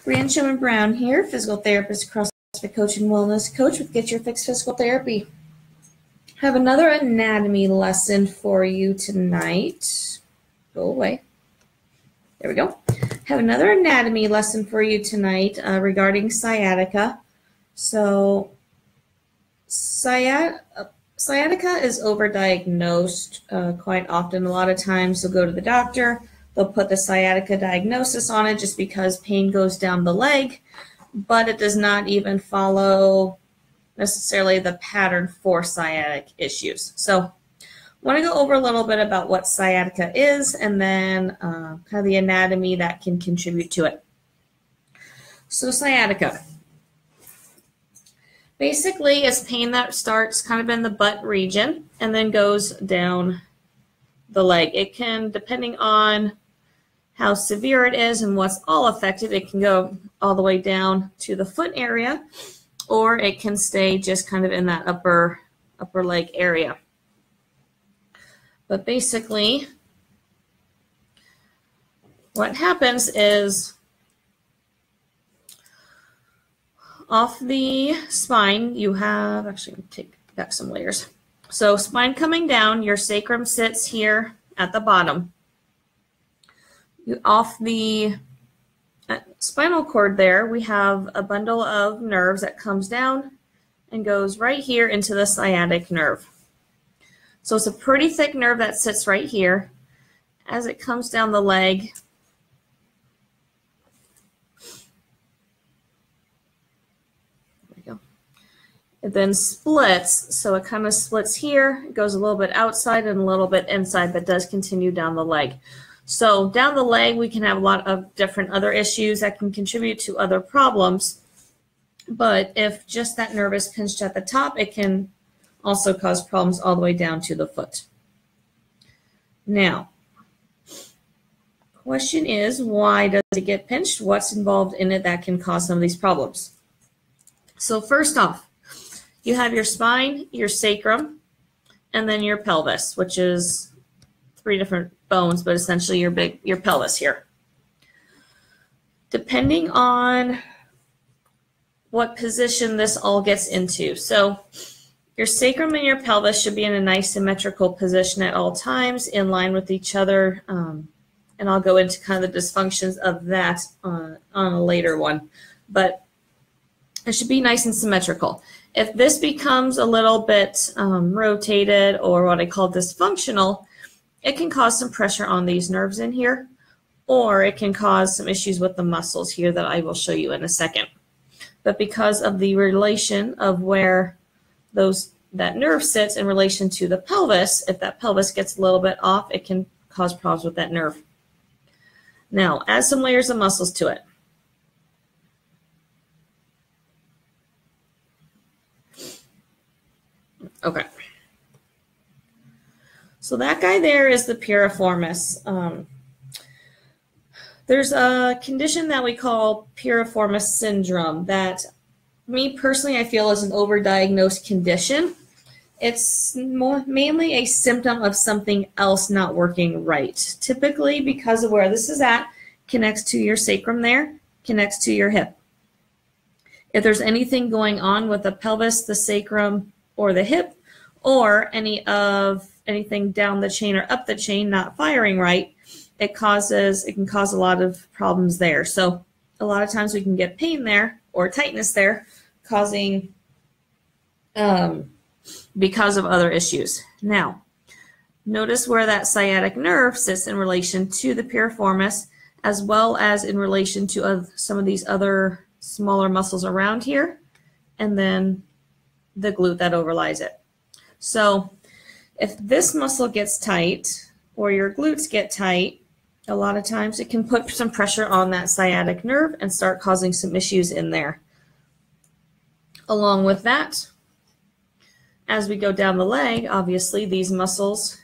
Brianne Schumann-Brown here, physical therapist, CrossFit coach, and wellness coach with Get Your Fix Physical Therapy. Have another anatomy lesson for you tonight. Go away. There we go. Have another anatomy lesson for you tonight regarding sciatica. So sciatica is overdiagnosed quite often. A lot of times you'll go to the doctor, they'll put the sciatica diagnosis on it just because pain goes down the leg, but it does not even follow necessarily the pattern for sciatic issues. So I want to go over a little bit about what sciatica is and then kind of the anatomy that can contribute to it. So sciatica. Basically, it's pain that starts kind of in the butt region and then goes down the leg. It can, depending on how severe it is and what's all affected, it can go all the way down to the foot area, or it can stay just kind of in that upper leg area. But basically, what happens is off the spine, you have, actually, I'm going to take back some layers. So spine coming down, your sacrum sits here at the bottom. Off the spinal cord there, we have a bundle of nerves that comes down and goes right here into the sciatic nerve. So it's a pretty thick nerve that sits right here. As it comes down the leg, it then splits, so it kind of splits here. It goes a little bit outside and a little bit inside, but does continue down the leg. So down the leg, we can have a lot of different other issues that can contribute to other problems. But if just that nerve is pinched at the top, it can also cause problems all the way down to the foot. Now, question is, why does it get pinched? What's involved in it that can cause some of these problems? So first off, you have your spine, your sacrum, and then your pelvis, which is 3 different bones, but essentially your pelvis here. Depending on what position this all gets into. So your sacrum and your pelvis should be in a nice symmetrical position at all times, in line with each other. And I'll go into kind of the dysfunctions of that on a later one. But it should be nice and symmetrical. If this becomes a little bit rotated or what I call dysfunctional, it can cause some pressure on these nerves in here, or it can cause some issues with the muscles here that I will show you in a second. But because of the relation of where that nerve sits in relation to the pelvis, if that pelvis gets a little bit off, it can cause problems with that nerve. Now, add some layers of muscles to it. Okay. So that guy there is the piriformis. There's a condition that we call piriformis syndrome that me personally I feel is an overdiagnosed condition. It's mainly a symptom of something else not working right. Typically, because of where this is at, connects to your sacrum there, connects to your hip. If there's anything going on with the pelvis, the sacrum, or the hip, or anything down the chain or up the chain not firing right, it can cause a lot of problems there. So a lot of times we can get pain there or tightness there, causing because of other issues. Now, notice where that sciatic nerve sits in relation to the piriformis, as well as in relation to some of these other smaller muscles around here, and then the glute that overlies it. So if this muscle gets tight or your glutes get tight, a lot of times it can put some pressure on that sciatic nerve and start causing some issues in there. Along with that, as we go down the leg, obviously these muscles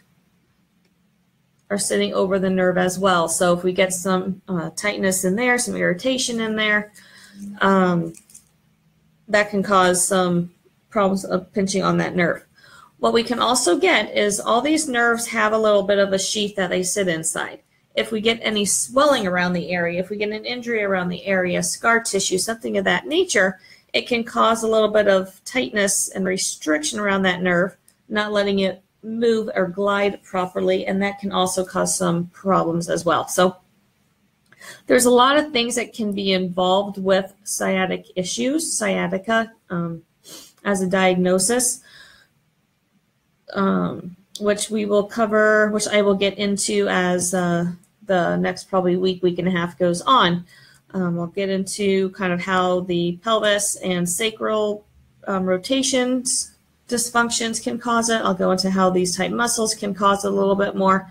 are sitting over the nerve as well. So if we get some tightness in there, some irritation in there, that can cause some problems of pinching on that nerve. What we can also get is all these nerves have a little bit of a sheath that they sit inside. if we get any swelling around the area, if we get an injury around the area, scar tissue, something of that nature, it can cause a little bit of tightness and restriction around that nerve, not letting it move or glide properly, and that can also cause some problems as well. So there's a lot of things that can be involved with sciatic issues, sciatica, as a diagnosis, which we will cover, which I will get into as the next probably week and a half goes on. I'll get into kind of how the pelvis and sacral rotations dysfunctions can cause it. I'll go into how these tight muscles can cause it a little bit more.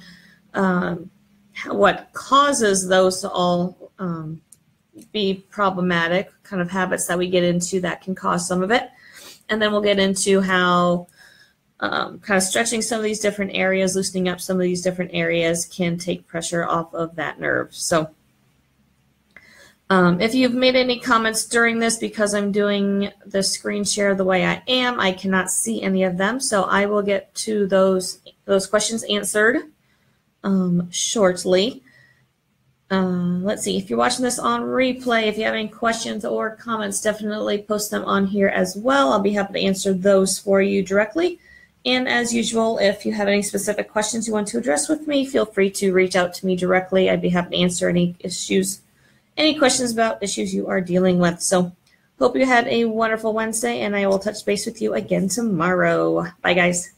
What causes those to all be problematic, kind of habits that we get into that can cause some of it. And then we'll get into how kind of stretching some of these different areas, loosening up some of these different areas can take pressure off of that nerve. So if you've made any comments during this, because I'm doing the screen share the way I am, I cannot see any of them. So I will get to those questions answered shortly. Let's see, if you're watching this on replay, if you have any questions or comments, definitely post them on here as well. I'll be happy to answer those for you directly. And as usual, if you have any specific questions you want to address with me, feel free to reach out to me directly. I'd be happy to answer any questions about issues you are dealing with. So hope you had a wonderful Wednesday, and I will touch base with you again tomorrow. Bye, guys.